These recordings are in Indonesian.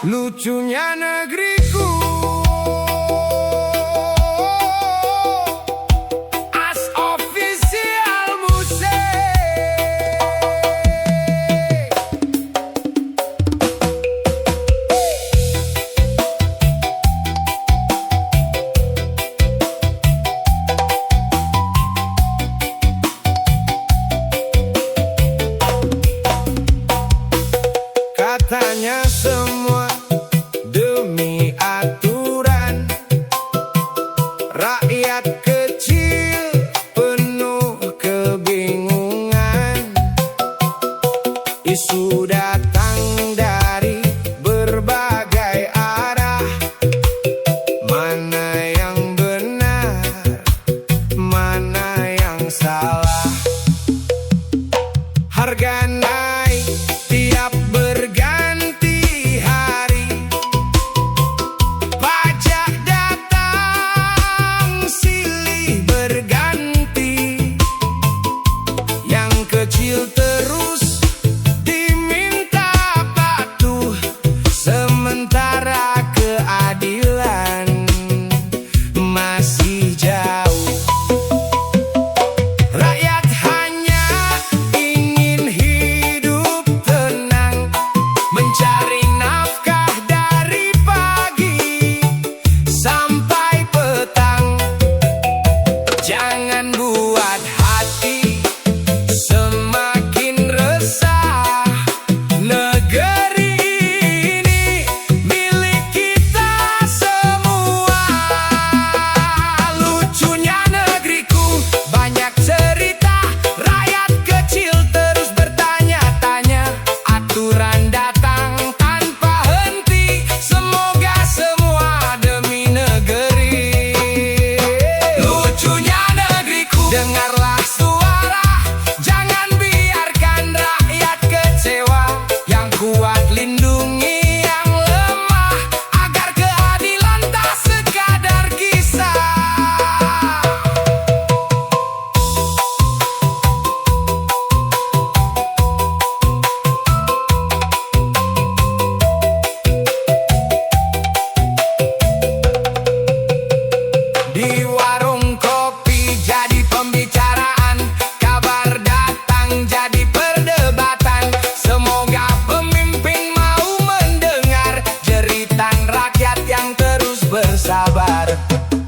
Lucunya negeriku, As Official Musik. Katanya semua demi aturan, rakyat kecil penuh kebingungan. Isu datang dari berbagai arah, mana yang benar, mana yang salah. Harga naik tiap berganti hari, pajak datang silih berganti. Yang kecil terus diminta patuh, sementara keadilan masih jauh. Rakyat hanya ingin hidup tenang, mencari nafkah dari pagi sampai petang. Jangan buat hati semakin resah. Negeri ini milik kita semua. Lucunya negeriku, banyak cerita. Rakyat kecil terus bertanya-tanya. Aturan datang tanpa henti, semoga semua demi negeri. Lucunya negeriku, dengarlah suara, jangan biarkan rakyat kecewa. Yang kuat lindungi yang lemah, agar keadilan tak sekadar kisah. Di warung kopi jadi pembicaraan, kabar datang jadi perdebatan. Semoga pemimpin mau mendengar jeritan rakyat yang terus bersabar.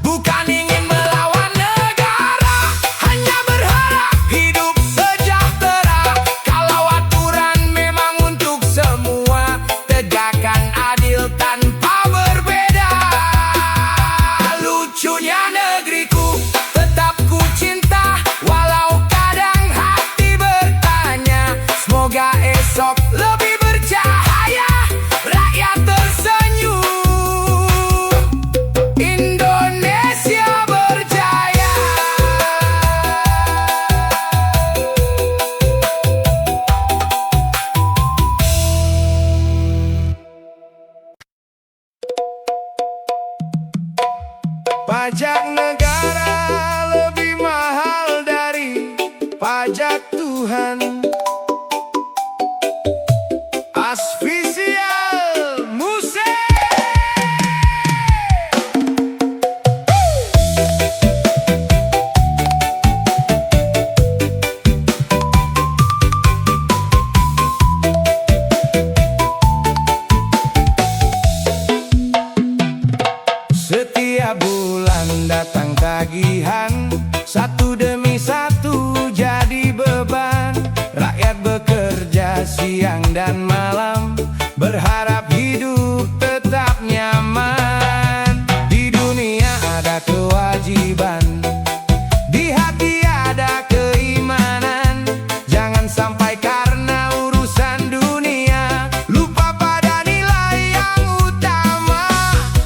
Bukan ingin melawan negara, hanya berharap hidup sejahtera. Kalau aturan memang untuk semua, tegakkan adil tanpa berbeda. Lucunya negeriku, tetap ku cinta, walau kadang hati bertanya. Semoga esok lebih bercahaya, rakyat tersenyum, Indonesia berjaya. Pajak negara lebih mahal dari pajak Tuhan. Asfisial Musik. Setiap bulan datang tagihan, satu demi satu jadi beban. Rakyat bekerja siang dan malam, berharap hidup tetap nyaman. Di dunia ada kewajiban, di hati ada keimanan. Jangan sampai karena urusan dunia lupa pada nilai yang utama.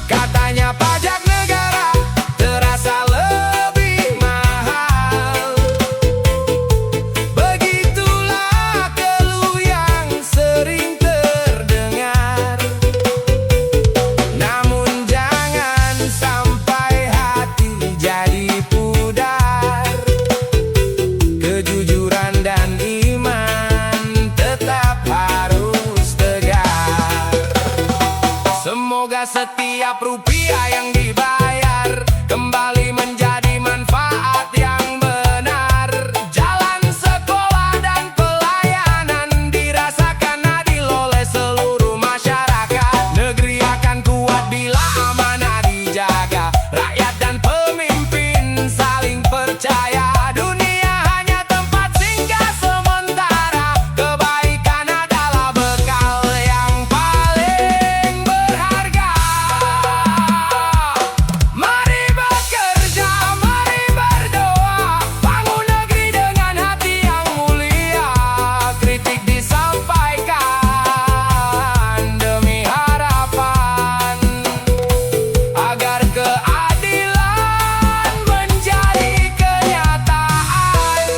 Katanya pajak negara terasa lebih mahal. Begitulah keluh yang sering Semoga setiap rupiah yang dibayar kembali menjadi manfaat yang benar. Jalan sekolah dan pelayanan dirasakan adil oleh seluruh masyarakat. Negeri akan kuat bila amanah dijaga, rakyat dan pemimpin saling percaya. Dunia hanya tempat singgah sementara, kebaikan adalah bekal yang paling berharga. Mari bekerja, mari berdoa, bangun negeri dengan hati yang mulia. Kritik disampaikan demi harapan, agar keadilan menjadi kenyataan.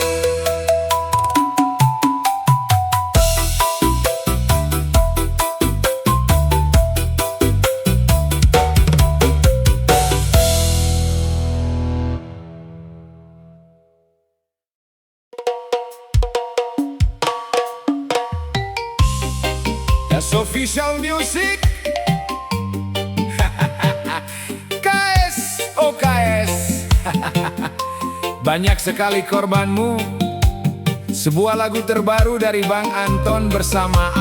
That's official music. KS, oh KS. Banyak sekali korbanmu. Sebuah lagu terbaru dari Bang Anton bersama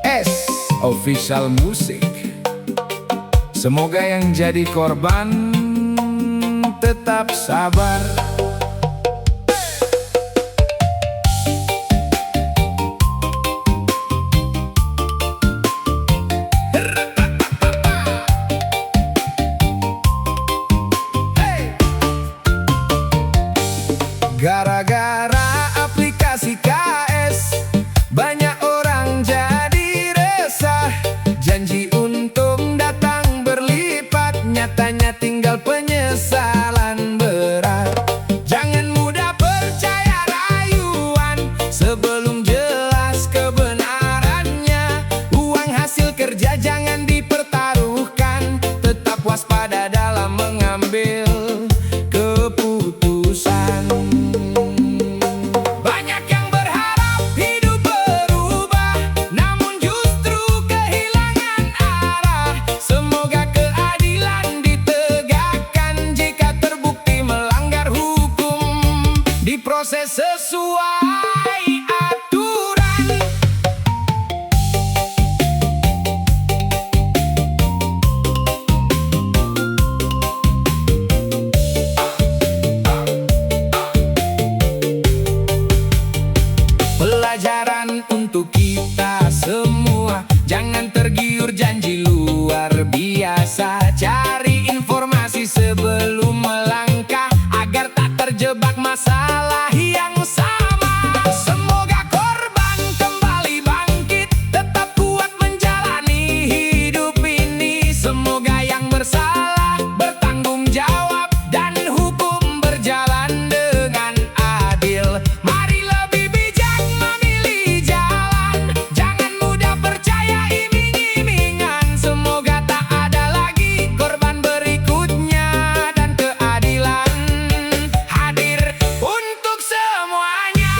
AS Official Music. Semoga yang jadi korban tetap sabar. Gara-gara aplikasi KS, banyak orang jadi resah. Janji untung datang berlipat, nyatanya tinggal penyesalan berat. Jangan mudah percaya rayuan sebelum jelas kebenarannya. Uang hasil kerja jangan dipertaruhkan, tetap waspada dalam mengambil keputusan. Banyak yang berharap hidup berubah, namun justru kehilangan arah. Semoga keadilan ditegakkan, jika terbukti melanggar hukum diproses sesuai aturan. Pelajaran untuk kita semua, jangan tergiur janji luar biasa. Cari informasi sebelum melangkah, agar tak terjebak masalah yang sama. Semoga korban kembali bangkit, tetap kuat menjalani hidup ini. Semoga yang bersalah bertanggung jawab, dan hukum berjalan dengan adil. Mari lebih bijak memilih jalan, jangan mudah percaya iming-imingan. Semoga tak ada lagi korban berikutnya, dan keadilan hadir untuk semuanya.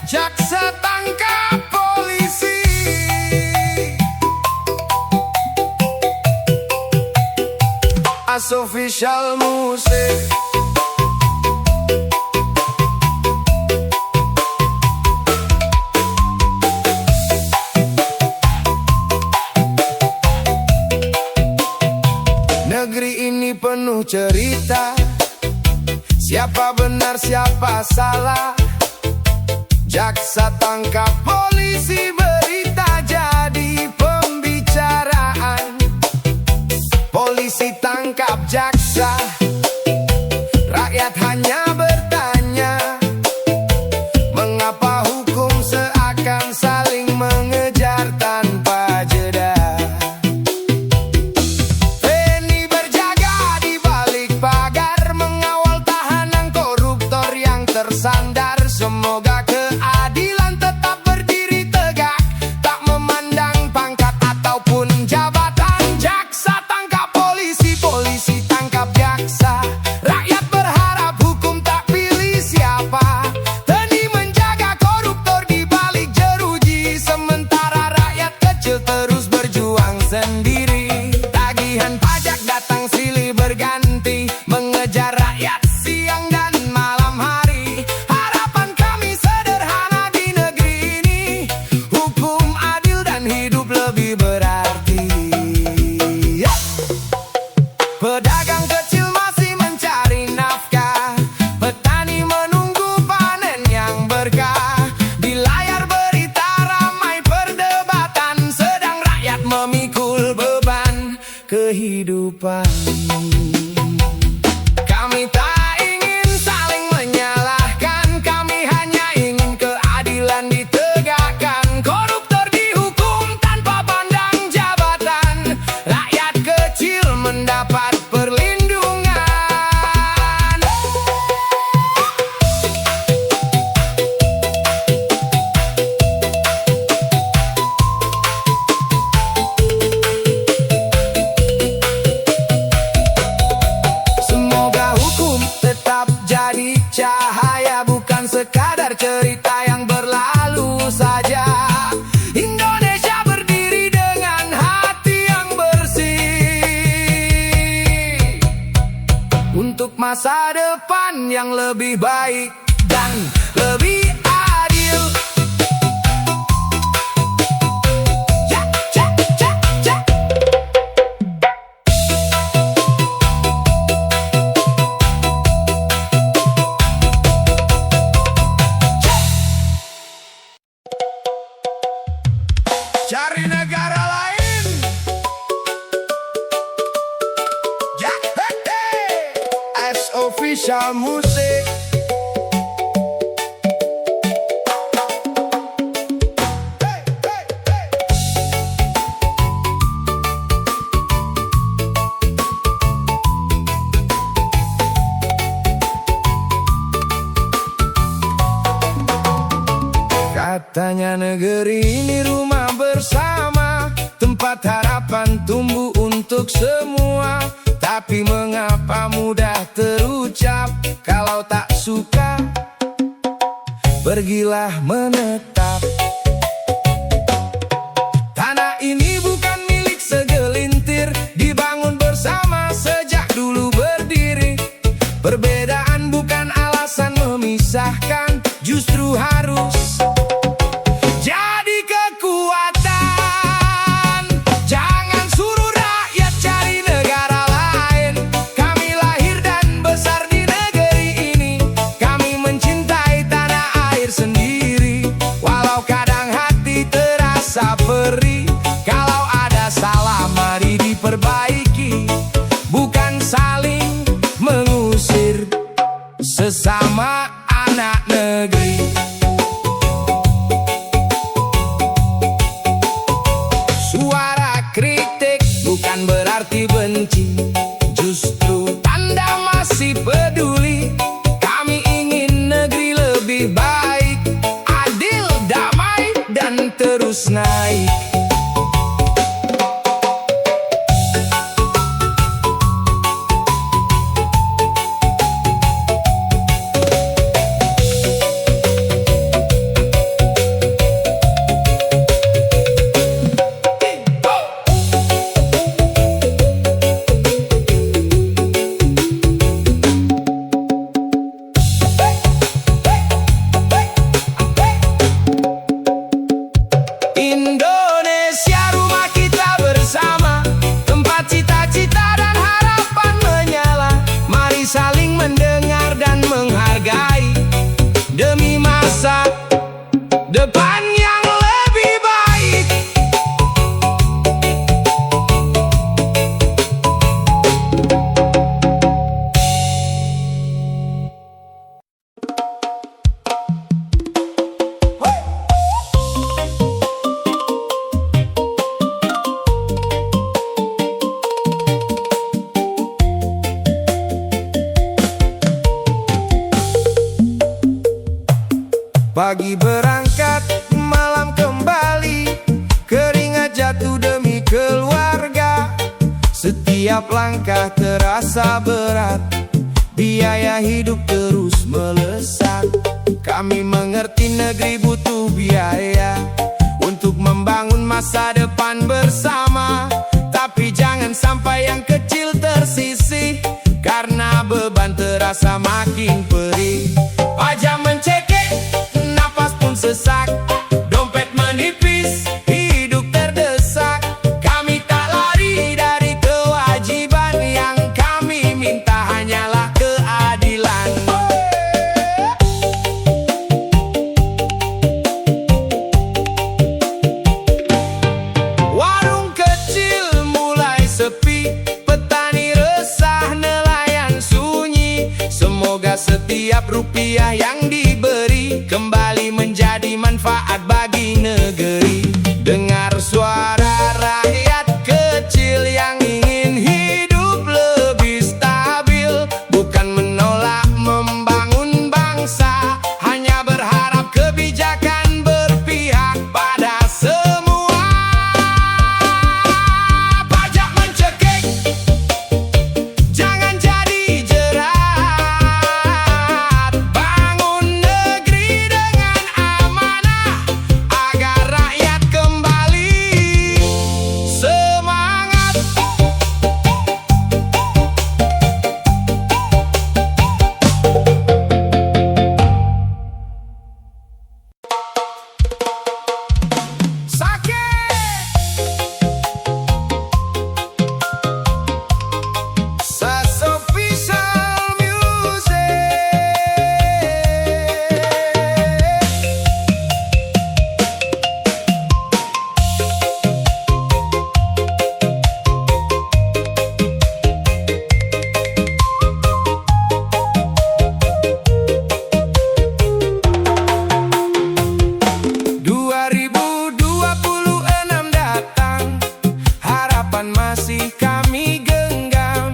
Jaksa tangkap polisi. AS Official Music. Negeri ini penuh cerita, siapa benar siapa salah. Jaksa tangkap polisi, berita jadi pembicaraan. Polisi tangkap jaksa, rakyat hanya bertanya, mengapa hukum seakan saling mengejar tanpa jeda. Feni berjaga di balik pagar, Dengan pajak datang silih berganti, mengejar rakyat siang dan malam hari. Harapan kami sederhana di negeri ini, hukum adil dan hidup lebih berarti. Pedagang kecil masih mencari nafkah, petani menunggu panen yang berkah. Di layar berita ramai perdebatan, sedang rakyat memikul beban kehidupan. Kami tak ingin saling menyalahkan, kami hanya ingin keadilan ditegakkan. Koruptor dihukum tanpa pandang jabatan, rakyat kecil mendapat perlindungan. Semoga hukum tetap jadi cahaya, bukan sekadar cerita yang berlalu saja. Indonesia berdiri dengan hati yang bersih, untuk masa depan yang lebih baik dan lebih adil. Ja, ja, ja, ja. Cari negara lain. Ja, hey, hey. As official music. Hey, hey, hey. Katanya negeri ini rumah bersama, tempat harapan tumbuh untuk semua. Tapi mengapa mudah terucap, kalau tak suka pergilah menetap. Tanah ini bukan milik segelintir, dibangun bersama sejak dulu berdiri. Perbedaan bukan alasan memisahkan, justru harus jadi kekuatan. Jangan suruh rakyat cari negara lain. Kami lahir dan besar di negeri ini, kami mencintai tanah air sendiri. Walau kadang hati terasa perih, kalau ada salah mari diperbaiki, bukan saling mengusir sesama anak negeri. Suara kritik bukan berarti benci, justru tanda masih peduli. Kami ingin negeri lebih baik, adil, damai, dan terus naik. Indonesia rumah kita bersama, tempat cita-cita dan harapan menyala. Mari saling mendengar dan menghargai, demi masa depan yang lebih baik. Pagi berangkat, malam kembali, keringat jatuh demi keluarga. Setiap langkah terasa berat, biaya hidup terus melesat. Kami mengerti negeri butuh biaya untuk membangun masa depan bersama. Tapi jangan sampai yang terasa makin perih. Wajah mencekik, napas pun sesak, dompet menipis, hidup terdesak. Kami tak lari dari kewajiban, yang kami minta hanyalah keadilan. Warung kecil mulai sepi, petani resah, nelayan sunyi. Semoga setiap rupiah yang diberi kembali menjadi manfaat bagi negeri. Dengar suara rakyat kecil yang ingin hidup lebih stabil, bukan menolak membangun bangsa, hanya berharap kebijakan berpihak pada semua. Pajak mencekik, jangan jadi jerat. Bangun negeri dengan amanah, agar rakyat kembali semangat. Sakit Sas Official Music. Dua 2026 datang, harapan masih kami genggam.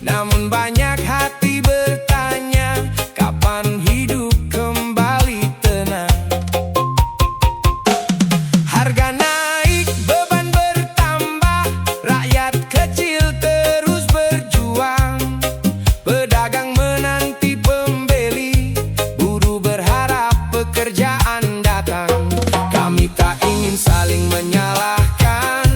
Namun banyak hati bertanya, kapan hidup kembali tenang? Harga naik, beban bertambah, rakyat kecil terus berjuang. Pedagang menanti pembeli, buruh berharap pekerjaan datang. Kami tak ingin saling menyalahkan,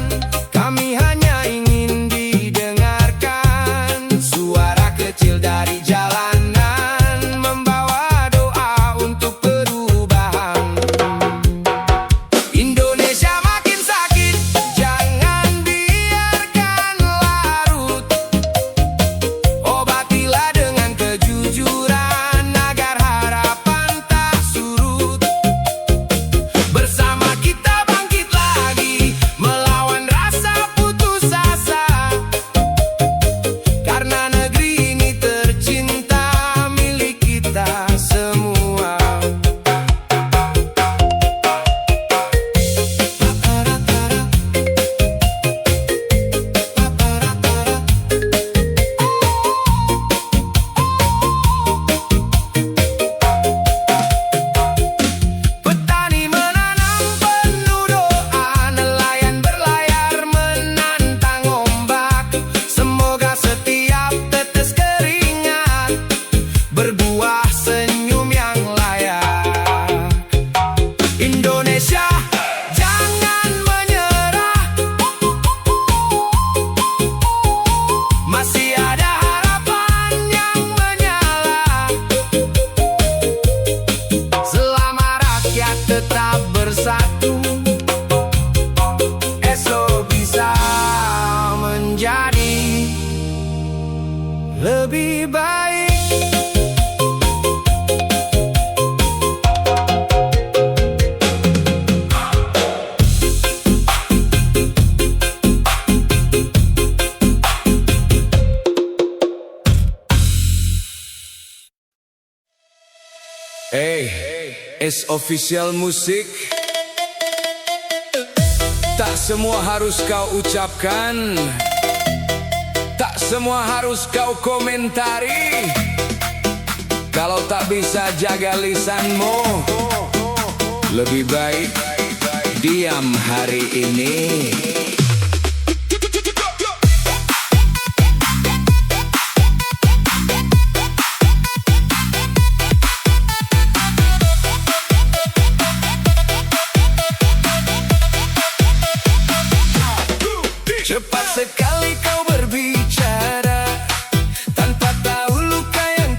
kami hanya ingin didengarkan. Suara kecil dari jalanan membawa doa untuk perubahan. Indonesia makin sakit, jangan biarkan larut. Obatilah dengan kejujuran, agar harapan tak surut. Bersama kita bangkit lagi, melawan rasa putus asa. Karena negeri ini tercinta, milik kita semua. Petani menanam penuh doa, nelayan berlayar menantang ombak. Semoga setiap tetes keringat berbuah senyum yang layak. Indonesia, jangan menyerah, masih ada harapan yang menyala. Selama rakyat tetap bersatu, esok bisa menjadi lebih baik. S Official Music. Tak semua harus kau ucapkan, tak semua harus kau komentari. Kalau tak bisa jaga lisanmu, lebih baik diam hari ini. Cepat sekali kau berbicara, tanpa tahu luka yang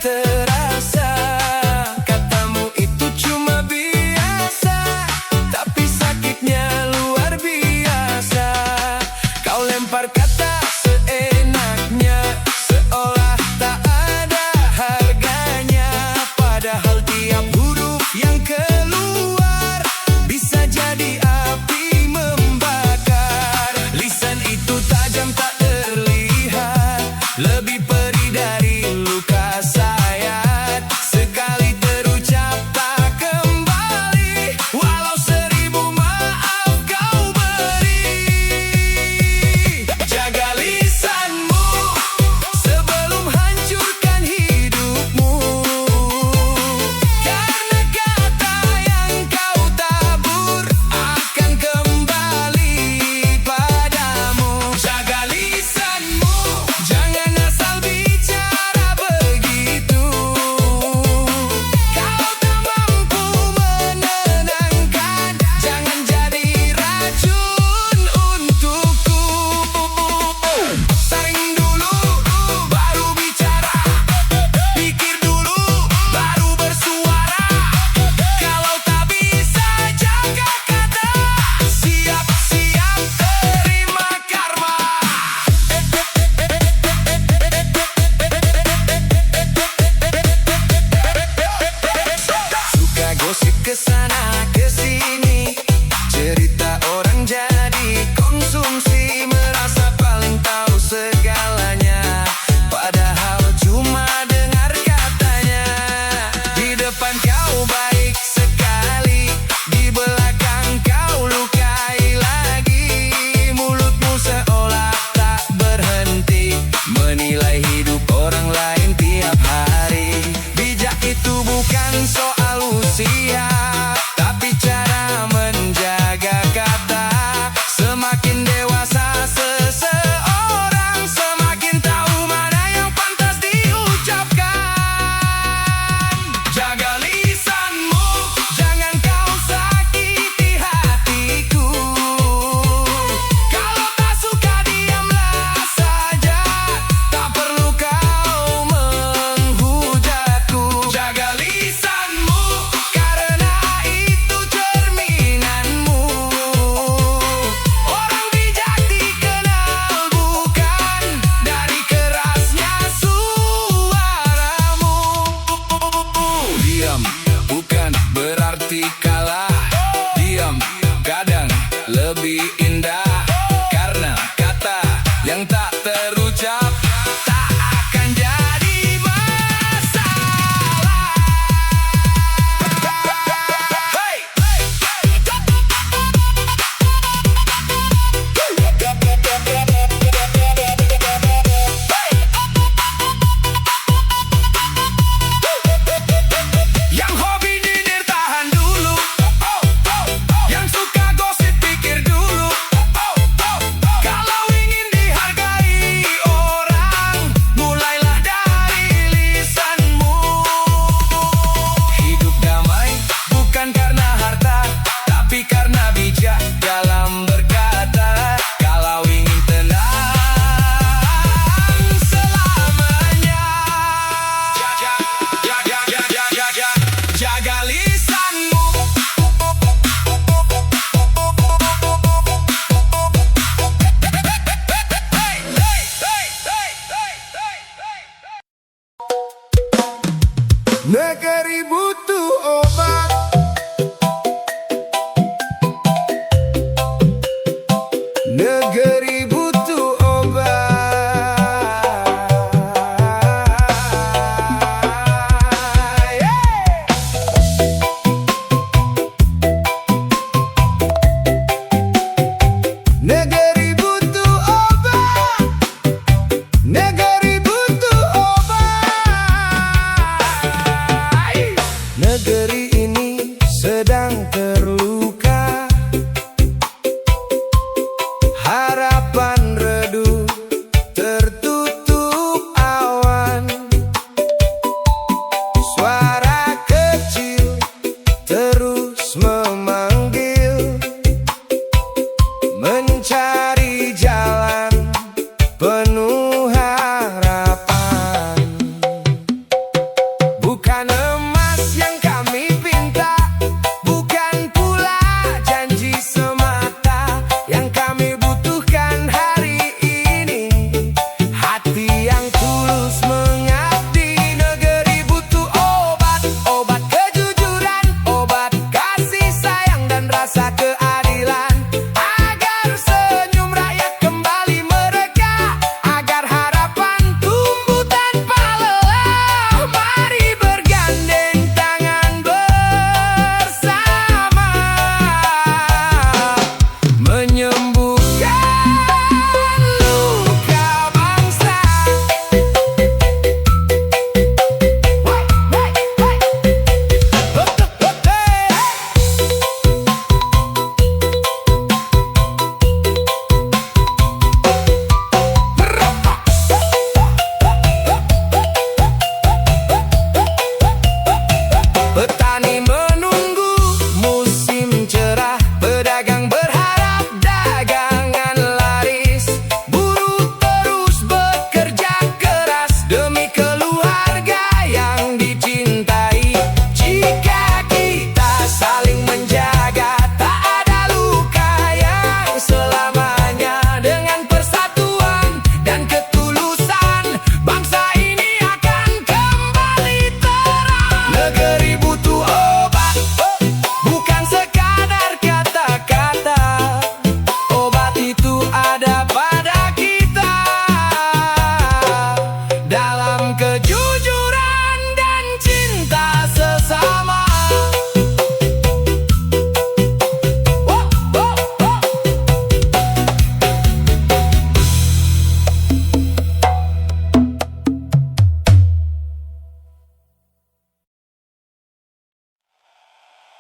terucap tak akan jadi masalah. Hey! Yang hobi nyindir tahan dulu, yang suka gosip pikir dulu. Kalau ingin dihargai orang, mulailah dari lisanmu. Hidup damai bukan karena harta, tapi karena bijak dalam berkata. Kalau ingin tenang selamanya, jaga lisanmu. Negeri butuh obat, negeri butuh obat. Negeri butuh obat, negeri butuh obat. Negeri ini sedang terluka, harapan redup, tertutup awan. Suara kecil terus memanggil, mencari jalan penuh harapan. Bukan emas yang kami pinta, bukan pula janji semata. Yang kami butuhkan hari ini, hati yang tulus mengabdi. Negeri butuh obat, obat kejujuran, obat kasih sayang dan rasa keadilan. Agar senyum rakyat kembali mereka, agar harapan tumbuh tanpa lelah. Mari bergandeng tangan bersama, menyembuhkan luka bangsa. Petani menunggu musim cerah, pedagang berharap dagangan laris. Buruh terus bekerja keras demi keluarga yang dicintai. Jika kita saling menjaga, tak ada luka yang selamanya. Dengan persatuan dan ketulusan, bangsa ini akan kembali terang. Negeri butuh obat, bukan sekadar kata-kata. Obat itu ada pada kita, dalam kejujuran dan cinta sesama.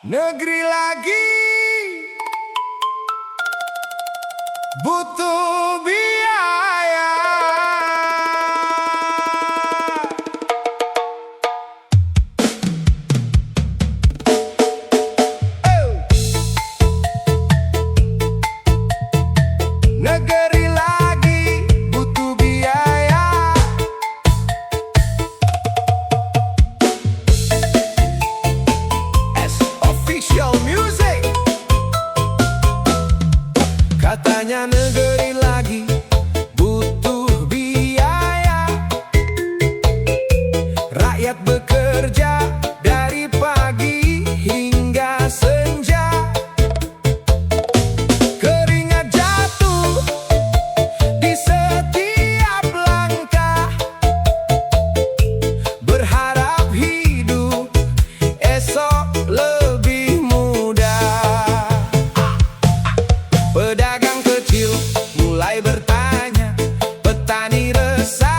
Negeri lagi butuh biaya. Negeri lagi butuh biaya. S Official Music. Katanya negeri lagi bersama.